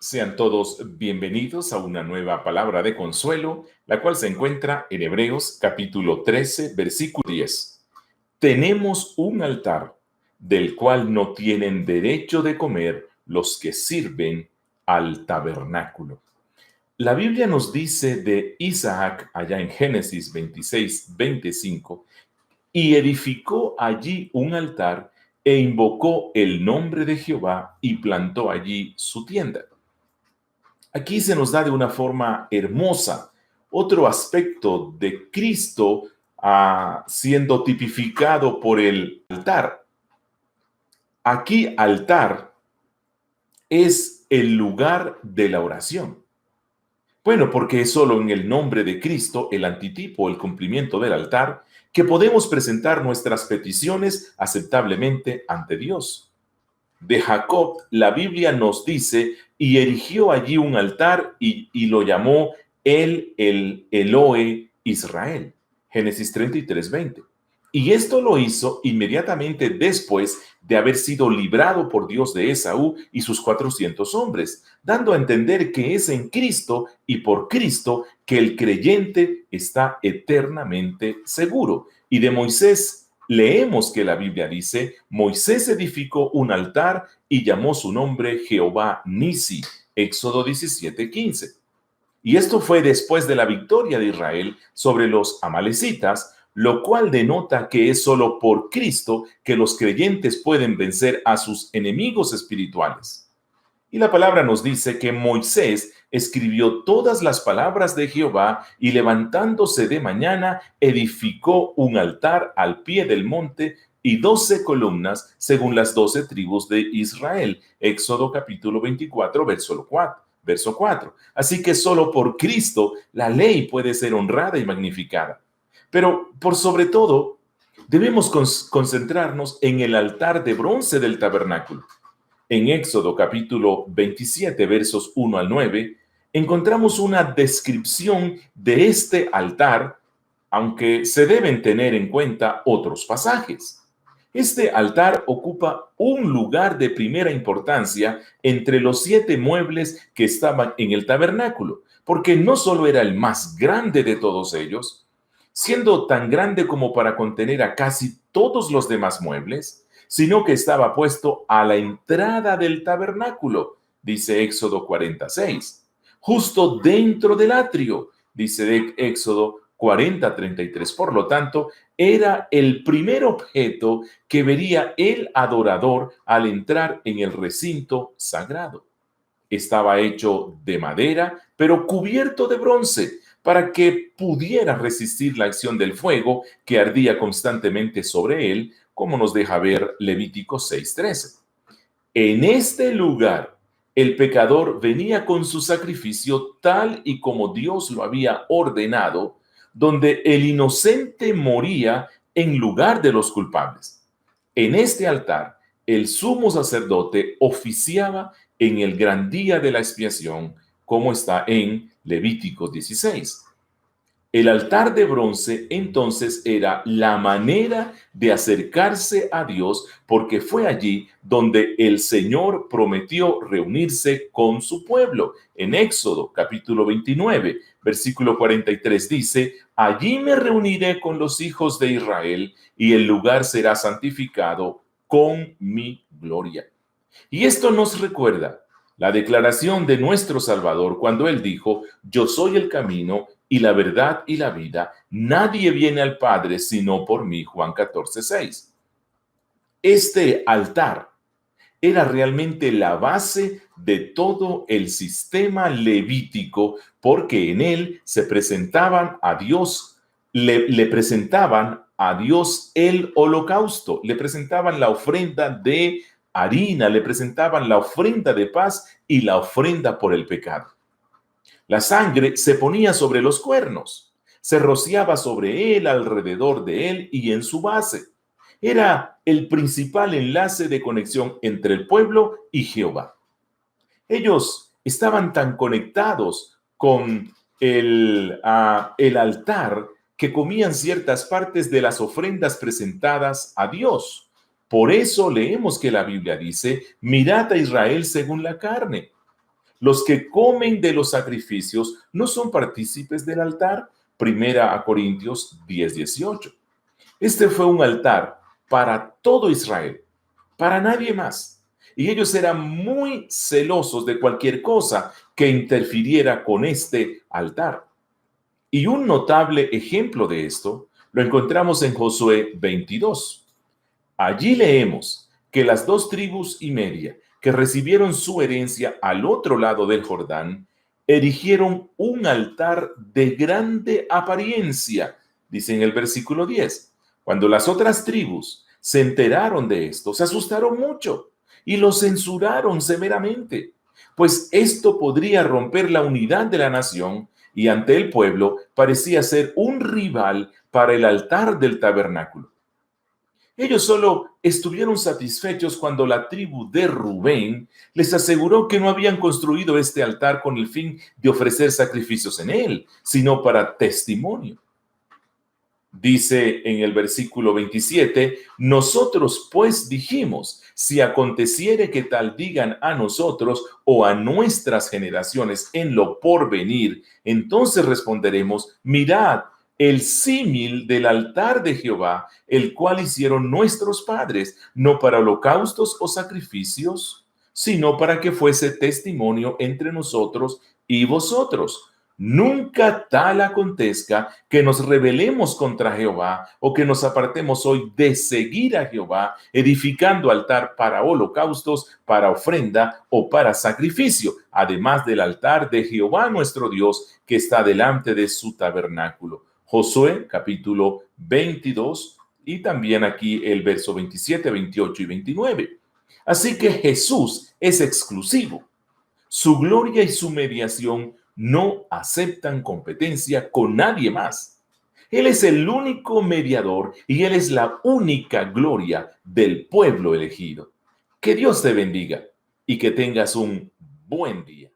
Sean todos bienvenidos a una nueva palabra de consuelo, la cual se encuentra en Hebreos capítulo 13, versículo 10. Tenemos un altar del cual no tienen derecho de comer los que sirven al tabernáculo. La Biblia nos dice de Isaac, allá en Génesis 26, 25, y edificó allí un altar e invocó el nombre de Jehová y plantó allí su tienda. Aquí se nos da de una forma hermosa otro aspecto de Cristo siendo tipificado por el altar. Aquí altar es el lugar de la oración. Bueno, porque es solo en el nombre de Cristo, el antitipo, el cumplimiento del altar, que podemos presentar nuestras peticiones aceptablemente ante Dios. De Jacob, la Biblia nos dice, y erigió allí un altar y lo llamó el Elohe Israel. Génesis 33, 20. Y esto lo hizo inmediatamente después de haber sido librado por Dios de Esaú y sus 400 hombres, dando a entender que es en Cristo y por Cristo que el creyente está eternamente seguro. Y de Moisés leemos que la Biblia dice, Moisés edificó un altar y llamó su nombre Jehová Nisi, Éxodo 17, 15. Y esto fue después de la victoria de Israel sobre los amalecitas, lo cual denota que es solo por Cristo que los creyentes pueden vencer a sus enemigos espirituales. Y la palabra nos dice que Moisés escribió todas las palabras de Jehová y levantándose de mañana edificó un altar al pie del monte y 12 columnas según las 12 tribus de Israel. Éxodo capítulo 24, verso 4. Así que solo por Cristo la ley puede ser honrada y magnificada. Pero por sobre todo, debemos concentrarnos en el altar de bronce del tabernáculo. En Éxodo capítulo 27, versos 1 al 9, encontramos una descripción de este altar, aunque se deben tener en cuenta otros pasajes. Este altar ocupa un lugar de primera importancia entre los 7 muebles que estaban en el tabernáculo, porque no solo era el más grande de todos ellos, siendo tan grande como para contener a casi todos los demás muebles, sino que estaba puesto a la entrada del tabernáculo, dice Éxodo 46, justo dentro del atrio, dice Éxodo 40:33. Por lo tanto, era el primer objeto que vería el adorador al entrar en el recinto sagrado. Estaba hecho de madera, pero cubierto de bronce, para que pudiera resistir la acción del fuego que ardía constantemente sobre él, como nos deja ver Levítico 6:13. En este lugar, el pecador venía con su sacrificio tal y como Dios lo había ordenado, donde el inocente moría en lugar de los culpables. En este altar, el sumo sacerdote oficiaba en el gran día de la expiación, como está en Levítico 16. El altar de bronce entonces era la manera de acercarse a Dios, porque fue allí donde el Señor prometió reunirse con su pueblo. En Éxodo capítulo 29, versículo 43 dice, allí me reuniré con los hijos de Israel y el lugar será santificado con mi gloria. Y esto nos recuerda la declaración de nuestro Salvador cuando Él dijo, yo soy el camino y la verdad y la vida, nadie viene al Padre sino por mí, Juan 14:6. Este altar era realmente la base de todo el sistema levítico, porque en él se presentaban a Dios, le presentaban a Dios el holocausto, le presentaban la ofrenda de harina, le presentaban la ofrenda de paz y la ofrenda por el pecado. La sangre se ponía sobre los cuernos, se rociaba sobre él, alrededor de él y en su base. Era el principal enlace de conexión entre el pueblo y Jehová. Ellos estaban tan conectados con el altar que comían ciertas partes de las ofrendas presentadas a Dios. Por eso leemos que la Biblia dice, mirad a Israel según la carne. los que comen de los sacrificios no son partícipes del altar. Primera a Corintios 10:18. Este fue un altar para todo Israel, para nadie más. Y ellos eran muy celosos de cualquier cosa que interfiriera con este altar. Y un notable ejemplo de esto lo encontramos en Josué 22. Allí leemos que las 2,5 tribus que recibieron su herencia al otro lado del Jordán erigieron un altar de grande apariencia, dice en el versículo 10. Cuando las otras tribus se enteraron de esto, se asustaron mucho y lo censuraron severamente, pues esto podría romper la unidad de la nación y ante el pueblo parecía ser un rival para el altar del tabernáculo. Ellos solo estuvieron satisfechos cuando la tribu de Rubén les aseguró que no habían construido este altar con el fin de ofrecer sacrificios en él, sino para testimonio. Dice en el versículo 27, nosotros pues dijimos, si aconteciere que tal digan a nosotros o a nuestras generaciones en lo porvenir, entonces responderemos, mirad, el símil del altar de Jehová, el cual hicieron nuestros padres, no para holocaustos o sacrificios, sino para que fuese testimonio entre nosotros y vosotros. Nunca tal acontezca que nos rebelemos contra Jehová o que nos apartemos hoy de seguir a Jehová, edificando altar para holocaustos, para ofrenda o para sacrificio, además del altar de Jehová nuestro Dios que está delante de su tabernáculo. Josué capítulo 22 y también aquí el verso 27, 28 y 29. Así que Jesús es exclusivo. Su gloria y su mediación no aceptan competencia con nadie más. Él es el único mediador y Él es la única gloria del pueblo elegido. Que Dios te bendiga y que tengas un buen día.